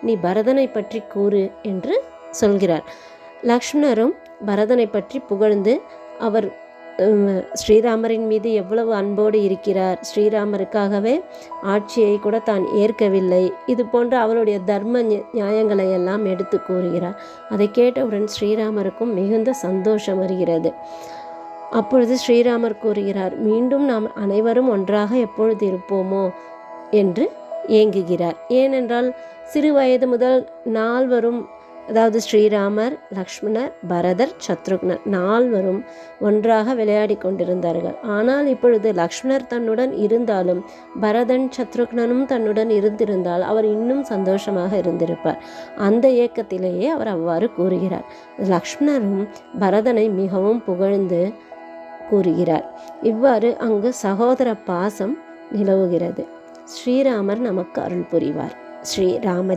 நீ பரதனை பற்றி கூறு என்று சொல்கிறார். லக்ஷ்மணரும் பரதனை பற்றி புகழ்ந்து அவர் ஸ்ரீராமரின் மீது எவ்வளவு அன்போடு இருக்கிறார், ஸ்ரீராமருக்காகவே ஆட்சியை கூட தான் ஏற்கவில்லை, இது போன்ற அவருடைய தர்ம நியாயங்களை எல்லாம் எடுத்து கூறுகிறார். அதை கேட்டவுடன் ஸ்ரீராமருக்கும் மிகுந்த சந்தோஷம் வருகிறது. அப்பொழுது ஸ்ரீராமர் கூறுகிறார், மீண்டும் நாம் அனைவரும் ஒன்றாக எப்பொழுது இருப்போமோ என்று ஏங்குகிறார். ஏனென்றால் சிறு வயது முதல் நால்வரும், அதாவது ஸ்ரீராமர், லக்ஷ்மணர், பரதர், சத்ருக்னர் நால்வரும் ஒன்றாக விளையாடி கொண்டிருந்தார்கள். ஆனால் இப்பொழுது லக்ஷ்மணர் தன்னுடன் இருந்தாலும் பரதன் சத்ருக்னனும் தன்னுடன் இருந்திருந்தால் அவர் இன்னும் சந்தோஷமாக இருந்திருப்பார். அந்த ஏக்கத்திலேயே அவர் அவ்வாறு கூறுகிறார். லக்ஷ்மணரும் பரதனை மிகவும் புகழ்ந்து கூறுகிறார். இவ்வாறு அங்கு சகோதர பாசம் நிலவுகிறது. ஸ்ரீராமர் நமக்கு அருள் புரிவார். ஸ்ரீராம